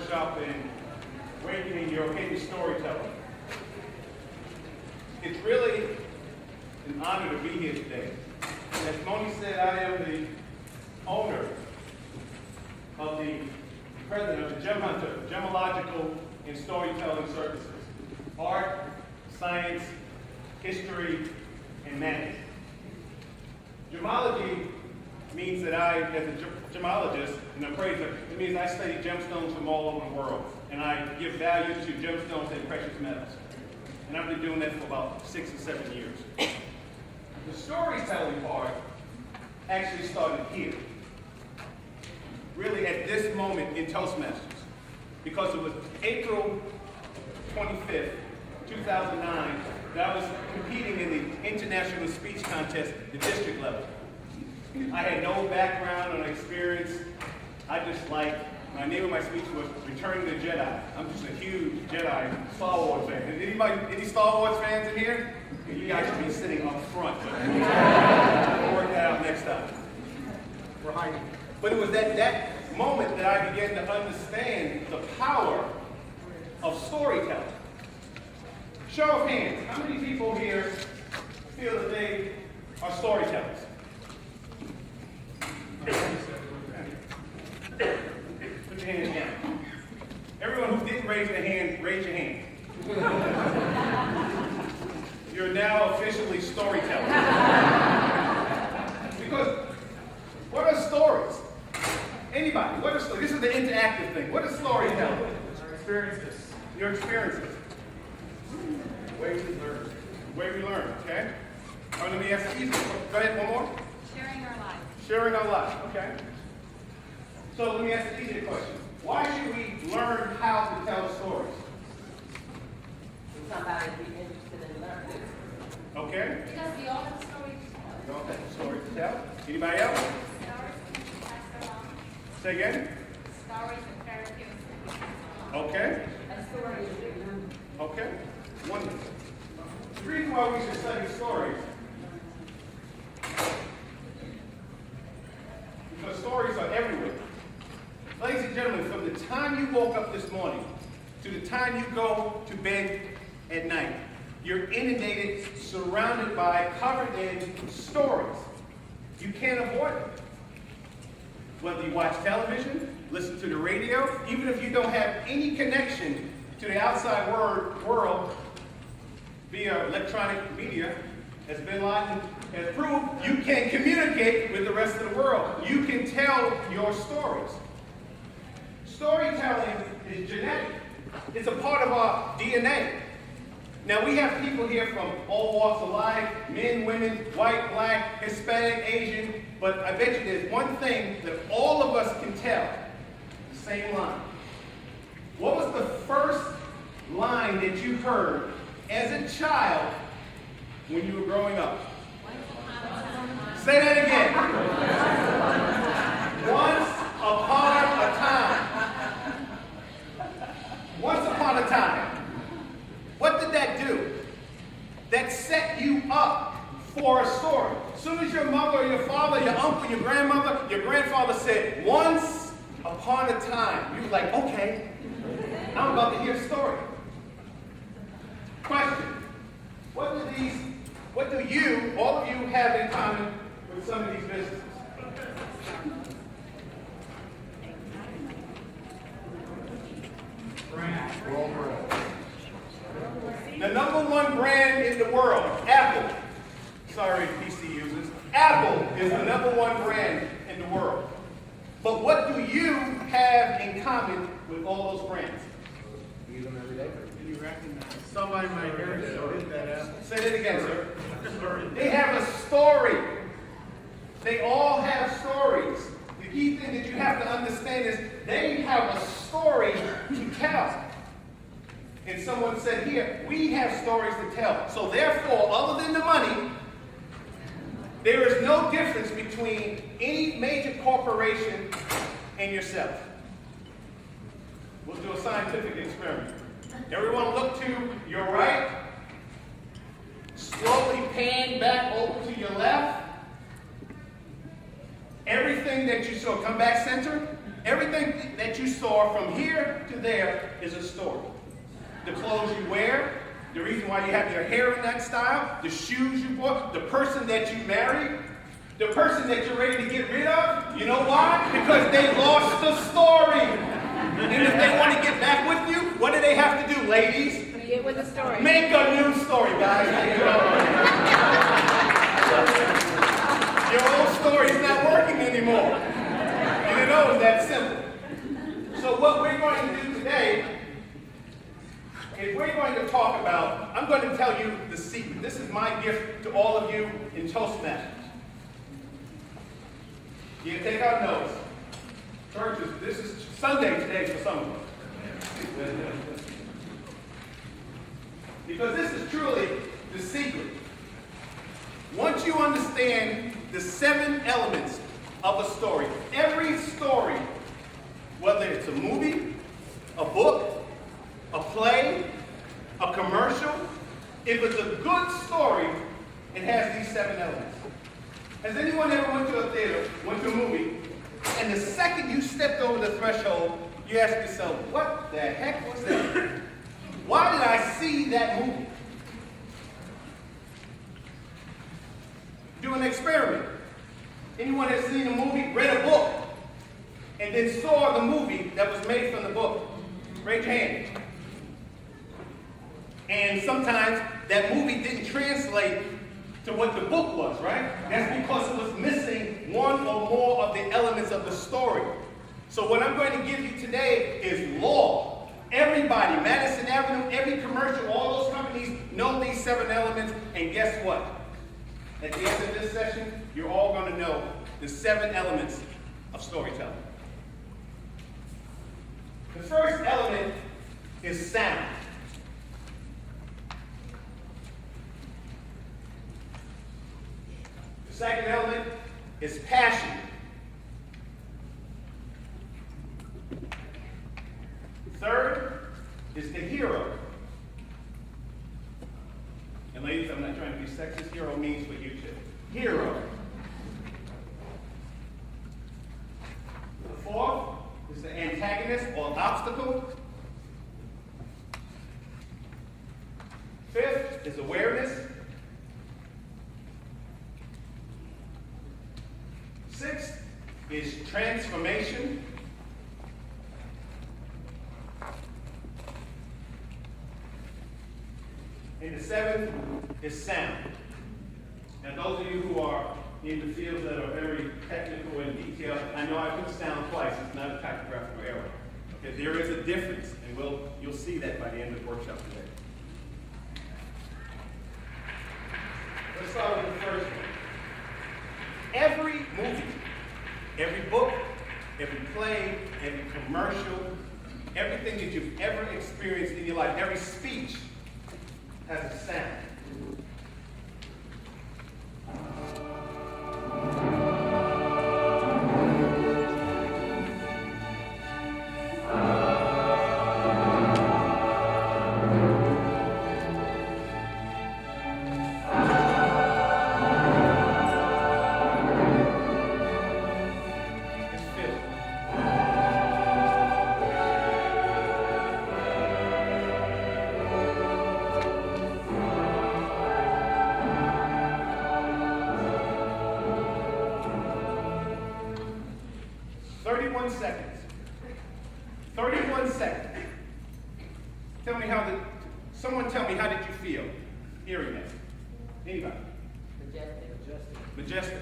workshop in awakening your hidden storyteller. It's really an honor to be here today. As Moni said, I am the owner of the president of the Gem Hunter, Gemological and Storytelling Services. Art, science, history, and magic. Gemology means that I, as a gemologist and appraiser, it means I study gemstones from all over the world. And I give value to gemstones and precious metals. And I've been doing that for about 6 or 7 years. The storytelling part actually started here. Really at this moment in Toastmasters. Because it was April 25th, 2009, that I was competing in the international speech contest, the district level. I had no background or experience. I just my name of my speech was Returning the Jedi. I'm just a huge Jedi Star Wars fan. Any Star Wars fans in here? You guys should be sitting up front. We'll work that out next time. We're hiding. But it was that moment that I began to understand the power of storytelling. Show of hands, how many people here feel that they are storytellers? Put your hands down. Everyone who didn't raise their hand, raise your hand. You're now officially storytellers. Because what are stories? Anybody, what are stories? This is the interactive thing. What is storytelling? Our experiences. Your experiences. The way we learn. The way we learn, okay? All right, let me ask you easy. Go ahead, one more. Sharing our lives. Sharing our lives, okay? So let me ask you easy question. Why should we learn how to tell stories? Somebody be interested in learning. Okay? Because we all have stories to tell. You don't have a story to tell? Anybody else? Stories can be passed along. Say again? Stories and fairy tales can be passed along. Okay. A story is written. Okay. Wonderful. The reason why we should study stories, because stories are everywhere. Ladies and gentlemen, from the time you woke up this morning to the time you go to bed at night, you're inundated, surrounded by, covered in stories. You can't avoid them. Whether you watch television, listen to the radio, even if you don't have any connection to the outside world via electronic media, as Bin Laden has proved, you can communicate with the rest of the world. You can tell your stories. Storytelling is genetic. It's a part of our DNA. Now we have people here from all walks of life, men, women, white, black, Hispanic, Asian, but I bet you there's one thing that all of us can tell, the same line. What was the first line that you heard as a child when you were growing up? Say that again. Once upon a time. Once upon a time. What did that do? That set you up for a story. As soon as your mother or your father, your uncle, your grandmother, your grandfather said, once upon a time, you were like, okay, I'm about to hear a story. Question. What do you, all of you, have in common with some of these businesses? Brand. World brand. The number one brand in the world, Apple. Sorry, PC users. Apple is the number one brand in the world. But what do you have in common with all those brands? Use them every day. Do you recognize? Somebody might hear it, so hit that out. Say that again, sir. They have a story. They all have stories. The key thing that you have to understand is they have a story to tell. And someone said here, we have stories to tell. So therefore, other than the money, there is no difference between any major corporation and yourself. We'll do a scientific experiment. Everyone look to your right. Slowly pan back over to your left. Everything that you saw, come back center. Everything that you saw from here to there is a story. The clothes you wear, the reason why you have your hair in that style, the shoes you bought, the person that you married, the person that you're ready to get rid of. You know why? Because they lost the story. And if they want to get back with you, what do they have to do, ladies? Get with the story. Make a new story, guys. Your old story is not working anymore. And you know it's that simple. So what we're going to do today is we're going to talk about, I'm going to tell you the secret. This is my gift to all of you in Toastmasters. You can take out notes. Churches, this is Sunday today for some of us. Because this is truly the secret. Once you understand the 7 elements of a story, every story, whether it's a movie, a book, a play, a commercial, if it's a good story, it has these 7 elements. Has anyone ever went to a theater, went to a movie, and the second you stepped over the threshold, you ask yourself, what the heck was that? Why did I see that movie? Do an experiment. Anyone has seen a movie, read a book, and then saw the movie that was made from the book? Raise your hand. And sometimes that movie didn't translate to what the book was, right? That's because it was missing one or more of the elements of the story. So what I'm going to give you today is law. Everybody, Madison Avenue, every commercial, all those companies know these 7 elements, and guess what? At the end of this session, you're all going to know the 7 elements of storytelling. The first element is sound. The second element is passion. Third is the hero. And ladies, I'm not trying to be sexist. Hero means what you too. Hero. The fourth is the antagonist or obstacle. Fifth is awareness. Sixth is transformation. And the 7th is sound. Now those of you who are in the fields that are very technical and detailed, I know I put sound twice. It's not a typographical error. Okay, there is a difference, and you'll see that by the end of the workshop today. Let's start with the first one. Every movie, every book, every play, every commercial, everything that you've ever experienced in your life, every speech has a sound. It's filled. Seconds. 31 seconds. Someone tell me, how did you feel hearing that? Anybody? Majestic. Majestic.